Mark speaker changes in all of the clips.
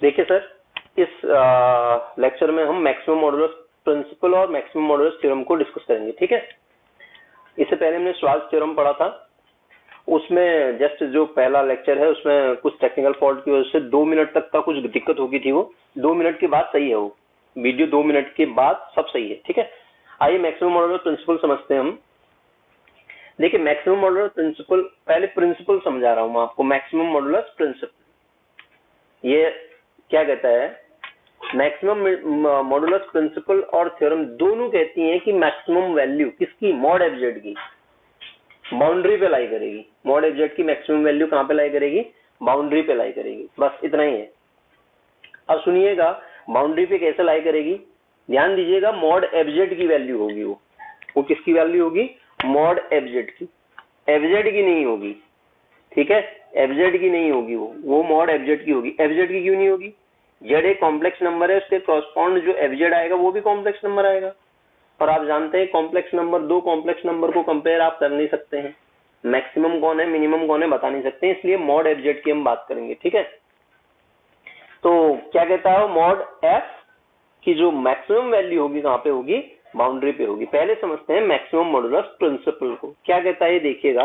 Speaker 1: देखिए सर, इस लेक्चर में हम मैक्सिमम मॉडुलस प्रिंसिपल और मैक्सिमम मॉडुलस थ्योरम को डिस्कस करेंगे, ठीक है। इससे पहले हमने श्वार्ट्ज थ्योरम पढ़ा था, उसमें जस्ट जो पहला लेक्चर है उसमें कुछ टेक्निकल फॉल्ट की वजह से 2 मिनट तक का कुछ दिक्कत हो गई थी। वो 2 मिनट के बाद सही है, वो वीडियो 2 मिनट के बाद सब सही है, ठीक है। आइए मैक्सिमम मॉडुलस प्रिंसिपल समझते हैं हम। देखिए मैक्सिमम मॉडुलस प्रिंसिपल, पहले प्रिंसिपल समझा रहा हूं मैं आपको। मैक्सिमम मॉडुलस प्रिंसिपल ये क्या कहता है? मैक्सिमम मॉडुलस प्रिंसिपल और थ्योरम दोनों कहती हैं कि मैक्सिमम वैल्यू किसकी, मॉड एफ जेड की बाउंड्री पे लाई करेगी। मॉड एफ जेड की मैक्सिमम वैल्यू कहां पे लाई करेगी? बाउंड्री पे लाई करेगी, बस इतना ही है। अब सुनिएगा बाउंड्री पे कैसे लाई करेगी, ध्यान दीजिएगा। मॉड एफ जेड की वैल्यू होगी, वो किसकी वैल्यू होगी? मॉड एफ जेड की, एफ जेड की नहीं होगी, ठीक है। एफ जेड की नहीं होगी, वो मॉड एफ जेड की होगी। एफ जेड की क्यों नहीं होगी? जेड एक कॉम्प्लेक्स नंबर है, उसके कॉरस्पॉन्ड जो एफ जेड आएगा वो भी कॉम्प्लेक्स नंबर आएगा। और आप जानते हैं कॉम्प्लेक्स नंबर, दो कॉम्प्लेक्स नंबर को कंपेयर आप कर नहीं सकते हैं। मैक्सिमम कौन है मिनिमम कौन है बता नहीं सकते, इसलिए मॉड एफ जेड की हम बात करेंगे, ठीक है। तो क्या कहता है? मॉड एफ की जो मैक्सिमम वैल्यू होगी कहां पे होगी? बाउंड्री पे होगी। पहले समझते हैं मैक्सिमम मॉडुलस प्रिंसिपल को। क्या कहता है देखिएगा,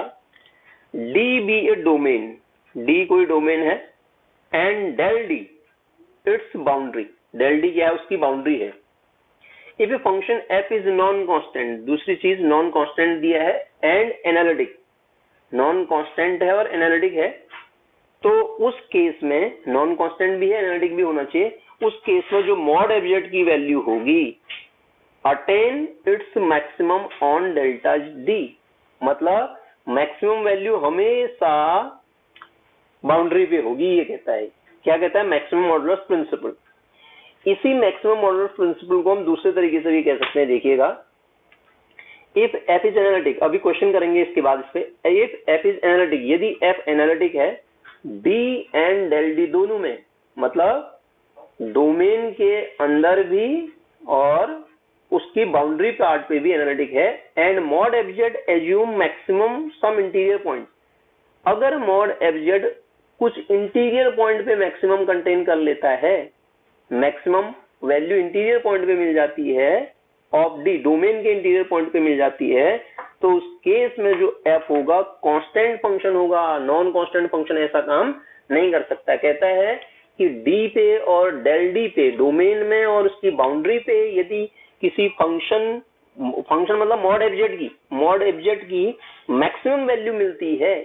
Speaker 1: D be a domain, D कोई डोमेन है, and del D its boundary, del D क्या है? उसकी बाउंड्री है। If a function f is non constant, दूसरी चीज नॉन कांस्टेंट दिया है, एंड एनालिटिक, नॉन कांस्टेंट है और एनालिटिक है, तो उस केस में नॉन कांस्टेंट भी है एनालिटिक भी होना चाहिए। उस केस में जो मॉड एफ जेड की वैल्यू होगी attain its maximum on delta D, मतलब मैक्सिमम वैल्यू हमेशा बाउंड्री पे होगी, ये कहता है। क्या कहता है? Maximum modulus principle. इसी मैक्सिमम मॉडुलस प्रिंसिपल को हम दूसरे तरीके से भी कह सकते हैं, देखिएगा। इफ एफ इज एनालिटिक, अभी क्वेश्चन करेंगे इसके बाद इस पे। इफ एफ इज एनालिटिक, यदि एफ एनालिटिक है डी एंड डेल डी दोनों में, मतलब डोमेन के अंदर भी और उसकी बाउंड्री पार्ट पे भी एनालिटिक है, and mod f z assume maximum some interior point, अगर मॉड एफ जेड कुछ इंटीरियर पॉइंट पे मैक्सिमम कंटेन कर लेता है, मैक्सिमम वैल्यू इंटीरियर पॉइंट पे मिल जाती है ऑफ डी, डोमेन के इंटीरियर पॉइंट पे मिल जाती है, तो उस केस में जो एफ होगा कांस्टेंट फंक्शन होगा, नॉन कांस्टेंट फंक्शन ऐसा काम नहीं कर सकता। कहता है कि डी पे और डेल डी पे, डोमेन में और उसकी बाउंड्री पे यदि किसी फंक्शन मतलब मॉड एफ जेड की मैक्सिमम वैल्यू मिलती है,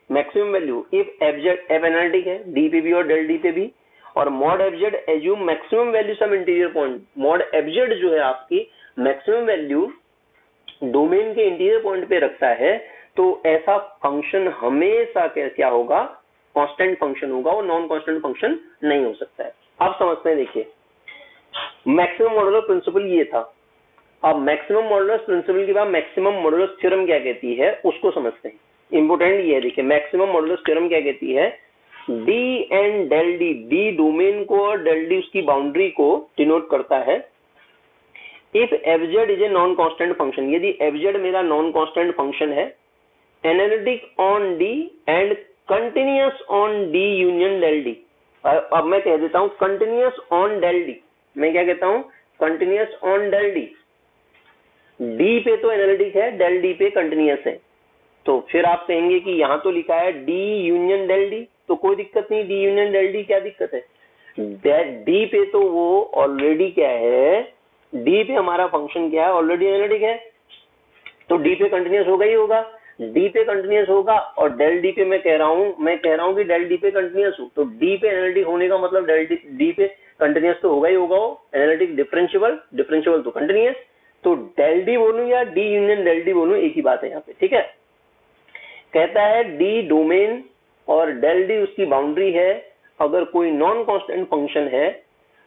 Speaker 1: maximum value, if f z, f analytic है डी पे भी और डेल डी पे भी, और mod f z assume maximum value some interior point, mod f z जो है आपकी मैक्सिमम वैल्यू डोमेन के इंटीरियर पॉइंट पे रखता है, तो ऐसा फंक्शन हमेशा क्या होगा? कांस्टेंट फंक्शन होगा, वो नॉन कांस्टेंट फंक्शन नहीं हो सकता है। अब समझते हैं, देखिए मैक्सिमम मॉडुलस प्रिंसिपल ये था। अब मैक्सिमम मॉडुलस प्रिंसिपल के बाद मैक्सिमम मॉडुलस थ्योरम क्या कहती है उसको समझते हैं। इंपोर्टेंट ये है, देखिए मैक्सिमम मॉडुलस थ्योरम क्या कहती है, D and del D, D domain को और डेल डी उसकी बाउंड्री को डिनोट करता है। If f z is a non constant function, यदि एफ जेड मेरा नॉन कांस्टेंट फंक्शन है, analytic on D and continuous on D union del D. अब मैं कह देता हूं कंटिन्यूअस ऑन डेल डी, मैं क्या कहता हूं? Continuous on del D. D पे तो एनालिटिक है, डेल डी पे कंटिन्यूअस है, तो फिर आप कहेंगे कि यहां तो लिखा है डी यूनियन डेल डी, तो कोई दिक्कत नहीं, डी यूनियन डेल डी क्या दिक्कत है? डी पे तो वो ऑलरेडी क्या है, डी पे हमारा फंक्शन क्या है? ऑलरेडी एनालिटिक है, तो डी पे कंटिन्यूअस होगा ही होगा, डी पे कंटिन्यूअस होगा। और डेल डी पे मैं कह रहा हूं कि डेल डी पे कंटिन्यूअस हो, तो डी पे एनालिटिक होने का मतलब डेल डी पे कंटिन्यूअस तो होगा ही होगा। वो एनालिटिक डिफरेंशियबल तो कंटिन्यूअस, तो डेल डी बोलूं या डी यूनियन डेल डी बोलूं एक ही बात है यहाँ पे, ठीक है। कहता है डी डोमेन और डेल डी उसकी बाउंड्री है, अगर कोई नॉन कांस्टेंट फंक्शन है,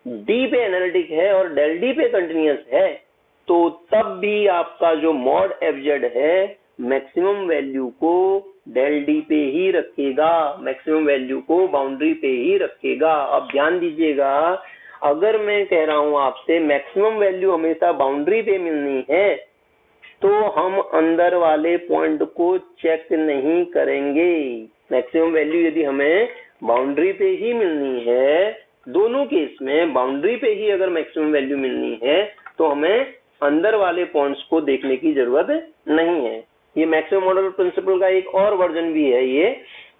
Speaker 1: डी पे एनालिटिक है और डेल डी पे कंटिन्यूअस है, तो तब भी आपका जो मॉड एफ जेड है मैक्सिमम वैल्यू को डेल डी पे ही रखेगा, मैक्सिमम वैल्यू को बाउंड्री पे ही रखेगा। अब ध्यान दीजिएगा, अगर मैं कह रहा हूं आपसे मैक्सिमम वैल्यू हमेशा बाउंड्री पे मिलनी है, तो हम अंदर वाले पॉइंट को चेक नहीं करेंगे। मैक्सिमम वैल्यू यदि हमें बाउंड्री पे ही मिलनी है, दोनों केस में बाउंड्री पे ही अगर मैक्सिमम वैल्यू मिलनी है तो हमें अंदर वाले पॉइंट्स को देखने की जरूरत नहीं है। ये मैक्सिमम मॉडुलर प्रिंसिपल का एक और वर्जन भी है ये।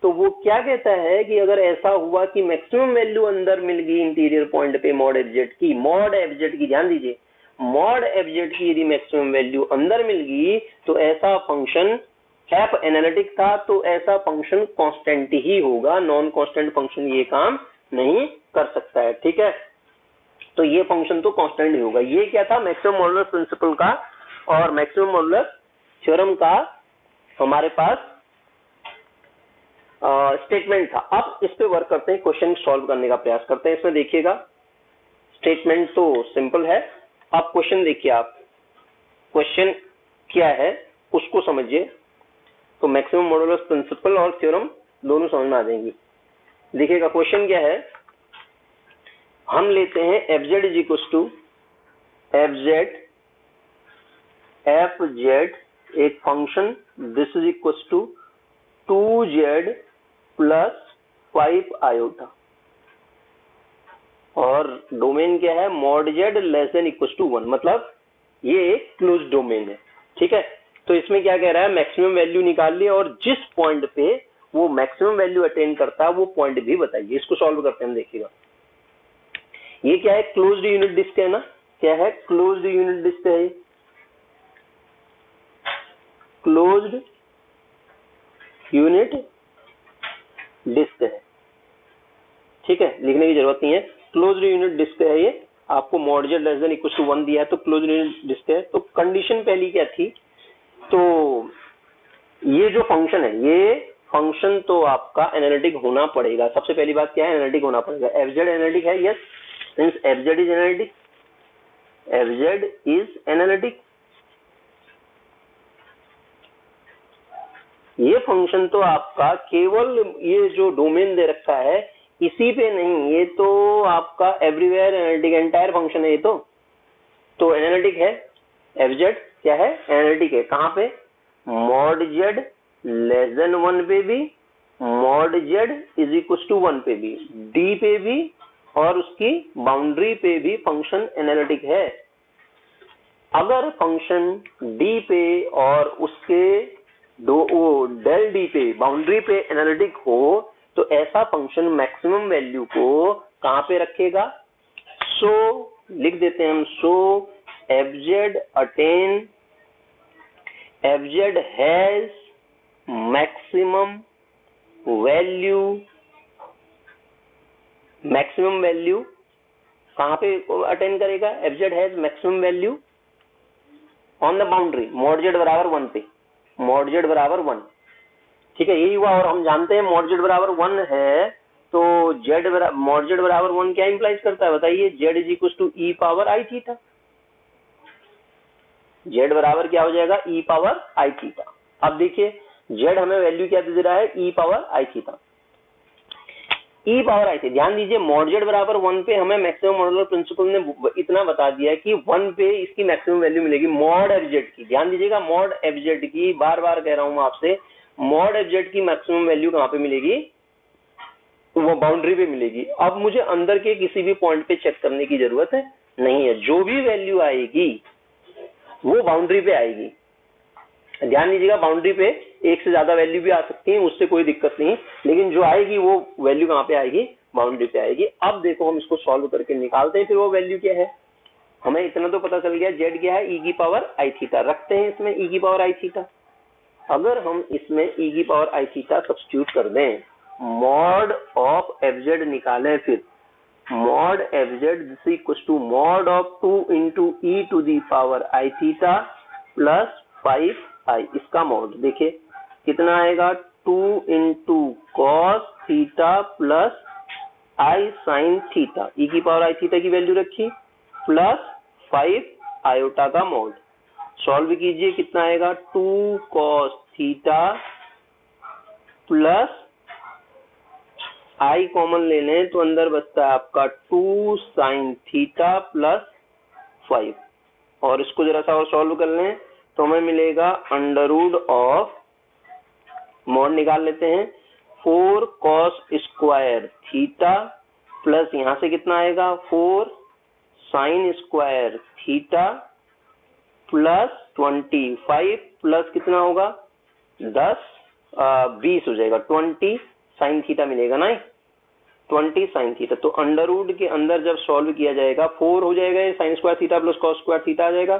Speaker 1: तो वो क्या कहता है कि अगर ऐसा हुआ कि मैक्सिमम वैल्यू अंदर मिल गई इंटीरियर पॉइंट पे मॉड एफ जेड की, ध्यान दीजिए, मॉड एफ जेड की यदि मैक्सिमम वैल्यू अंदर मिल गई तो ऐसा फंक्शन एफ एनालिटिक था, तो ऐसा फंक्शन कांस्टेंट ही होगा, नॉन कांस्टेंट फंक्शन ये काम नहीं कर सकता है। ठीक है, तो ये फंक्शन तो कांस्टेंट ही होगा। ये क्या था, मैक्सिमम मॉडुलर प्रिंसिपल का और मैक्सिमम मॉडुलर थ्योरम का हमारे पास स्टेटमेंट था। अब इस पे वर्क करते हैं, क्वेश्चन सॉल्व करने का प्रयास करते हैं। इसमें देखिएगा स्टेटमेंट तो सिंपल है, आप क्वेश्चन देखिए, आप क्वेश्चन क्या है उसको समझिए, तो मैक्सिमम मॉडुलर प्रिंसिपल और थ्योरम दोनों समझ में आ जाएंगी। देखिएगा क्वेश्चन क्या है, हम लेते हैं f z is equal to f z एक function, this is equal to 2z plus 5 iota, और डोमेन क्या है, mod z less than equal to 1, मतलब ये एक क्लोज डोमेन है। ठीक है, तो इसमें क्या कह रहा है, मैक्सिमम वैल्यू निकाल लिया और जिस पॉइंट पे वो मैक्सिमम वैल्यू अटेन करता है वो पॉइंट भी बताइए। इसको सॉल्व करते हैं हम, देखिएगा ये क्या है, क्लोज्ड यूनिट डिस्क है ना, क्या है, क्लोज्ड यूनिट डिस्क है, क्लोज्ड यूनिट डिस्क है। ठीक है, लिखने की जरूरत नहीं है, क्लोज्ड यूनिट डिस्क है ये, आपको mod z less than equal to 1 दिया है तो क्लोज्ड यूनिट डिस्क है। तो कंडीशन पहली क्या थी, तो ये जो फंक्शन है ये फंक्शन तो आपका एनालिटिक होना पड़ेगा। सबसे पहली बात क्या है, एनालिटिक होना पड़ेगा। एफ जेड एनालिटिक है, yes, means F z is analytic, F z is analytic. ये फंक्शन तो आपका केवल ये जो डोमेन दे रखा है इसी पे नहीं, ये तो आपका एवरीवेयर एनालिटिक, एंटायर फंक्शन है ये तो एनालिटिक है। एफ जेड क्या है, एनालिटिक है। कहां पे, मॉड जेड लेस देन 1 पे भी, mod z is equal to 1 पे भी, डी पे भी और उसकी बाउंड्री पे भी फंक्शन एनालिटिक है। अगर फंक्शन डी पे और उसके डेल डी पे बाउंड्री पे एनालिटिक हो तो ऐसा फंक्शन मैक्सिमम वैल्यू को कहां पे रखेगा, सो लिख देते हैं हम, so f z attain, f z has maximum value, maximum value कहां पे अटेन करेगा, f z has maximum value on the boundary, mod z बराबर 1 पे, मॉड जेड बराबर 1। ठीक है, यही हुआ, और हम जानते हैं मॉड जेड बराबर 1 है तो मॉड जेड बराबर 1 क्या इंप्लाइज करता है बताइए, z is equal to e power i theta. Z बराबर क्या हो जाएगा, ई पावर आई थीटा। अब देखिए जेड हमें वैल्यू क्या दे रहा है, ई power i theta, E power आई थी। ध्यान दीजिए मॉड जेड बराबर 1 पे हमें मैक्सिमम मॉडुलर प्रिंसिपल ने इतना बता दिया कि 1 पे इसकी मैक्सिमम वैल्यू मिलेगी मॉड एफ जेड की। ध्यान दीजिएगा मॉड एफ जेड की, बार बार कह रहा हूं मैं आपसे, मॉड एफ जेड की मैक्सिमम वैल्यू कहां पे मिलेगी, वो बाउंड्री पे मिलेगी। अब मुझे अंदर के किसी भी पॉइंट पे चेक करने की जरूरत है नहीं है, जो भी वैल्यू आएगी वो बाउंड्री पे आएगी। ध्यान दीजिएगा बाउंड्री पे एक से ज्यादा वैल्यू भी आ सकती है, उससे कोई दिक्कत नहीं, लेकिन जो आएगी वो वैल्यू कहां पे आएगी, बाउंड्री पे आएगी। अब देखो हम इसको सॉल्व करके निकालते हैं, फिर वो वैल्यू क्या है, हमें इतना तो पता चल गया, जेड क्या है, ई की पावर आई थीटा, रखते हैं इसमें ई की पावर आई थीटा। अगर हम इसमें ई की पावर आई थीटा सब्स्टिट्यूट कर दें, मॉड ऑफ एफ जेड निकालें, फिर mod f z this equal to mod of 2 into e to the power i theta plus 5 i, इसका मॉड देखिए कितना आएगा, 2 into cos theta plus i sine theta, e की power i theta की value रखी plus 5 iota का mod. Solve कीजिए कितना आएगा, 2 cos theta plus i common ले लें तो अंदर बचता है आपका 2 साइन थीटा प्लस 5, और इसको जरा सा और सॉल्व कर लें तो हमें मिलेगा अंडर रूट ऑफ, मॉड निकाल लेते हैं, 4 कॉस स्क्वायर थीटा प्लस यहाँ से कितना आएगा 4 sign square theta plus 25 plus कितना होगा 20 हो जाएगा 20 साइन थीटा मिलेगा ना 20 साइन थीटा। तो अंडर रूट के अंदर जब सॉल्व किया जाएगा 4 हो जाएगा sine square theta plus cos square theta आ जाएगा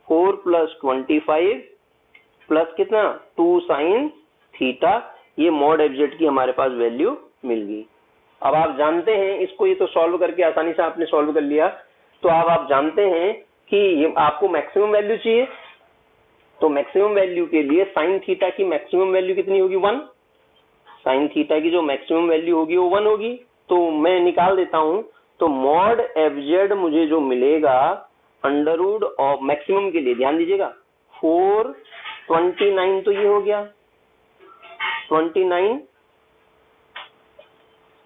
Speaker 1: 4 प्लस 25 प्लस कितना 2 साइन थीटा। ये मॉड एफजेड की हमारे पास वैल्यू मिल गई। अब आप जानते हैं इसको, ये तो सॉल्व करके आसानी से आपने सॉल्व कर लिया। तो अब आप जानते हैं कि ये आपको मैक्सिमम वैल्यू चाहिए, तो मैक्सिमम वैल्यू के लिए साइन थीटा की मैक्सिमम वैल्यू कितनी होगी 1। साइन थीटा की जो मैक्सिमम वैल्यू होगी वो 1 होगी। तो मैं निकाल देता हूं। तो मॉड एफजेड मुझे जो मिलेगा अंडर रूट ऑफ मैक्सिमम के लिए ध्यान दीजिएगा 429 तो ये हो गया 29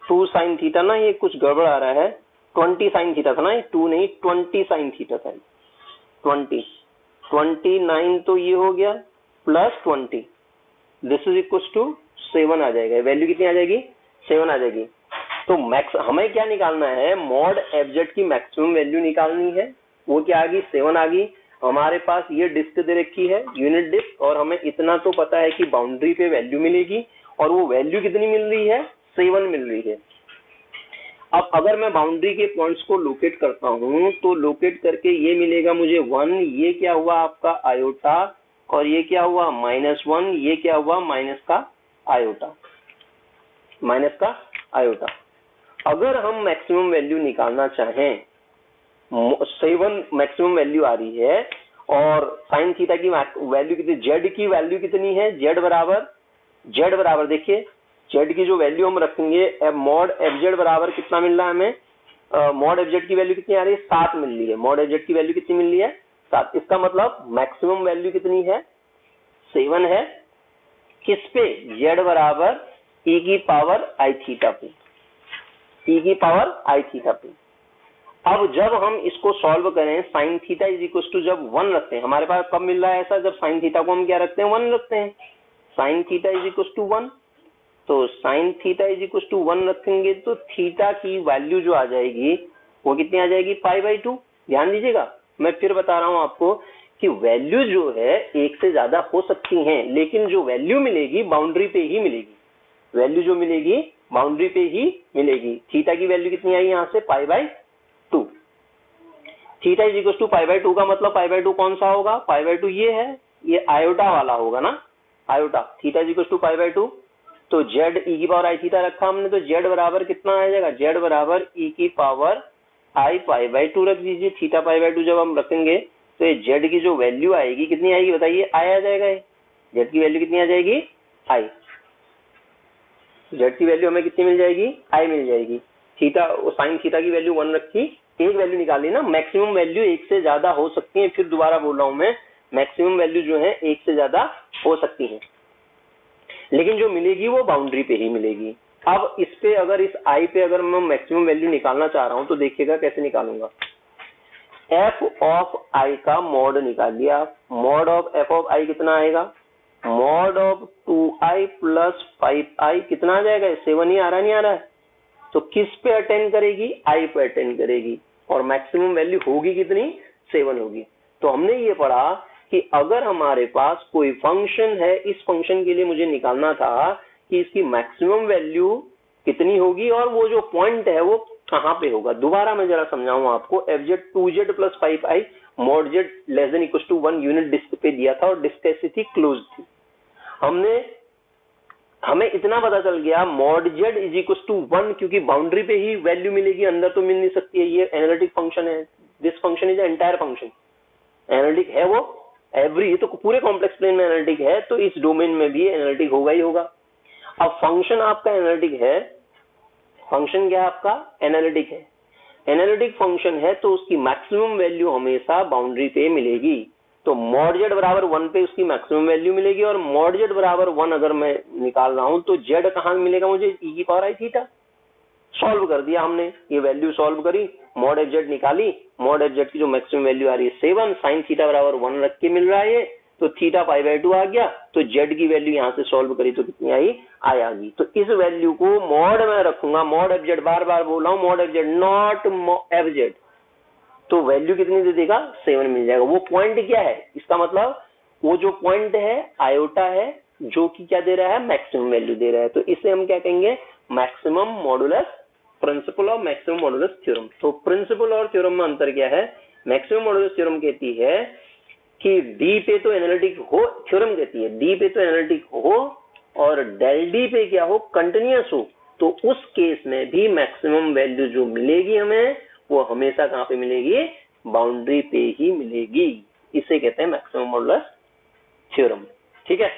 Speaker 1: 2 साइन थीटा ना, ये कुछ गड़बड़ आ रहा है 20 साइन थीटा था ना, 2 नहीं 20 साइन थीटा था 29 तो ये हो गया plus 20 this is equal to 7 आ जाएगा। वैल्यू कितनी आ जाएगी 7 आ जाएगी। तो मैक्स हमें क्या निकालना है मॉड एफजेड की मैक्सिमम वैल्यू निकालनी है। वो क्या आ गई 7 आ गई। हमारे पास ये डिस्क दे रखी है यूनिट डिस्क, और हमें इतना तो पता है कि बाउंड्री पे वैल्यू मिलेगी, और वो वैल्यू कितनी मिल रही है 7 मिल रही है। अब अगर मैं बाउंड्री के पॉइंट्स को लोकेट करता हूं तो लोकेट करके ये मिलेगा मुझे 1, ये क्या हुआ आपका आयोटा, और ये क्या हुआ -1, ये क्या हुआ माइनस का आयोटा। अगर हम मैक्सिमम वैल्यू निकालना चाहें 7 मैक्सिमम वैल्यू आ रही है, और साइन थीटा की वैल्यू कितनी जेड की वैल्यू कितनी है जेड बराबर देखिए जेड की जो वैल्यू हम रखेंगे मॉड एफजेड बराबर कितना मिल रहा है हमें मॉड एफजेड की वैल्यू कितनी आ रही है 7 मिल रही है। मॉड एफजेड की वैल्यू कितनी मिल रही है 7। इसका मतलब मैक्सिमम वैल्यू कितनी है 7 है। किस पे जेड बराबर ई की पावर आई थीटा पे। अब जब हम इसको सॉल्व करें sine theta is equal to जब 1 रखते हैं, हमारे पास कब मिल रहा है ऐसा जब साइन थीटा को हम क्या रखते हैं 1 रखते हैं। Sine theta is equal to 1, तो sine theta is equal to 1 रखेंगे तो थीटा की वैल्यू जो आ जाएगी वो कितनी आ जाएगी π/2। ध्यान दीजिएगा मैं फिर बता रहा हूं आपको कि वैल्यू जो है एक से ज्यादा हो सकती हैं, लेकिन जो वैल्यू मिलेगी बाउंड्री पे ही मिलेगी। वैल्यू जो मिलेगी बाउंड्री पे ही मिलेगी। थीटा की वैल्यू कितनी आई यहाँ से π/2। थीटा इज इक्वल टू π/2 का मतलब π/2 कौन सा होगा π/2 ये है, ये आयोटा वाला होगा ना iota. Theta is equal to π/2, तो जेड ई की पावर आई थीटा रखा हमने, तो जेड बराबर कितना आ जाएगा जेड बराबर ई की पावर आई π/2 रख दीजिए। थीटा π/2 जब हम रखेंगे तो ये जेड की जो वैल्यू आएगी कितनी आएगी बताइए आई आ जाएगा। जेड की वैल्यू कितनी आ जाएगी आई। जेड की वैल्यू हमें कितनी मिल जाएगी आई मिल जाएगी। थीटा साइन थीटा की वैल्यू 1 रखी, एक वैल्यू निकाली ना। मैक्सिमम वैल्यू एक से ज्यादा हो सकती है, फिर दोबारा बोल रहा हूं मैं मैक्सिमम वैल्यू जो है एक से ज्यादा हो सकती है, लेकिन जो मिलेगी वो बाउंड्री पे ही मिलेगी। अब इस पे अगर इस आई पे अगर मैं मैक्सिमम वैल्यू निकालना चाह रहा हूं तो देखिएगा कैसे निकालूंगा। एफ ऑफ आई का मॉड निकाल लिया। मॉड ऑफ एफ ऑफ आई कितना आएगा mod of 2i plus 5i कितना आ जाएगा 7 ही आ रहा नहीं आ रहा है। तो किस पे अटेंड करेगी आई पे अटेंड करेगी, और मैक्सिमम वैल्यू होगी कितनी 7 होगी। तो हमने ये पढ़ा कि अगर हमारे पास कोई फंक्शन है, इस फंक्शन के लिए मुझे निकालना था कि इसकी मैक्सिमम वैल्यू कितनी होगी और वो जो पॉइंट है वो कहां पे होगा। दोबारा मैं जरा समझाऊं आपको। F z 2z plus 5i mod z less than equal to 1 unit disk पे दिया था और डिस्क ऐसी थी क्लोज थी। हमें इतना पता चल गया mod z is equal to 1 क्योंकि बाउंड्री पे ही वैल्यू मिलेगी, अंदर तो मिल नहीं सकती है। ये एनालिटिक फंक्शन है, this function is entire function. Analytic है वो एवरी, तो पूरे कॉम्प्लेक्स प्लेन में एनालिटिक है, तो इस डोमेन में भी एनालिटिक होगा ही होगा। अब फंक्शन आपका एनालिटिक है, फंक्शन क्या आपका एनालिटिक है, एनालिटिक फंक्शन है तो उसकी मैक्सिमम वैल्यू हमेशा बाउंड्री पे मिलेगी। तो मॉड जेड बराबर 1 पे उसकी मैक्सिमम वैल्यू मिलेगी, और मॉड जेड बराबर 1 अगर मैं निकाल रहा हूं तो जेड कहां मिलेगा मुझे ई की पावर आई थीटा। सॉल्व कर दिया हमने, ये वैल्यू सॉल्व करी, मॉड एफ जेड निकाली। मॉड एफ जेड की जो मैक्सिमम वैल्यू आ रही है 7, साइन थीटा बराबर 1 रख के मिल रहा है ये, तो थीटा पाई बाय 2 आ गया, तो जेड की वैल्यू यहां से सॉल्व करी तो कितनी आई, आ गई। तो इस वैल्यू को मॉड में रखूंगा, मॉड एफ जेड, बार बार बोल रहा हूं mod f Z, not F Z, तो वैल्यू कितनी दे देगा, 7 मिल जाएगा। वो पॉइंट क्या है, इसका मतलब वो जो पॉइंट है आयोटा है, जो कि क्या दे रहा है, मैक्सिमम वैल्यू दे रहा है। तो इसे हम क्या कहेंगे, maximum modulus principle of maximum modulus theorem. तो प्रिंसिपल और थ्योरम में अंतर क्या है, मैक्सिमम मॉडुलस थ्योरम कहती है कि डी पे तो एनालिटिक हो, थ्योरम कहती है डी पे तो एनालिटिक हो और डेल डी पे क्या हो, कंटिन्यूअस हो, तो उस केस में भी मैक्सिमम वैल्यू जो मिलेगी हमें, वो हमेशा कहां पे मिलेगी, बाउंड्री पे ही मिलेगी। इसे कहते हैं मैक्सिमम मॉडुलस थ्योरम। ठीक है।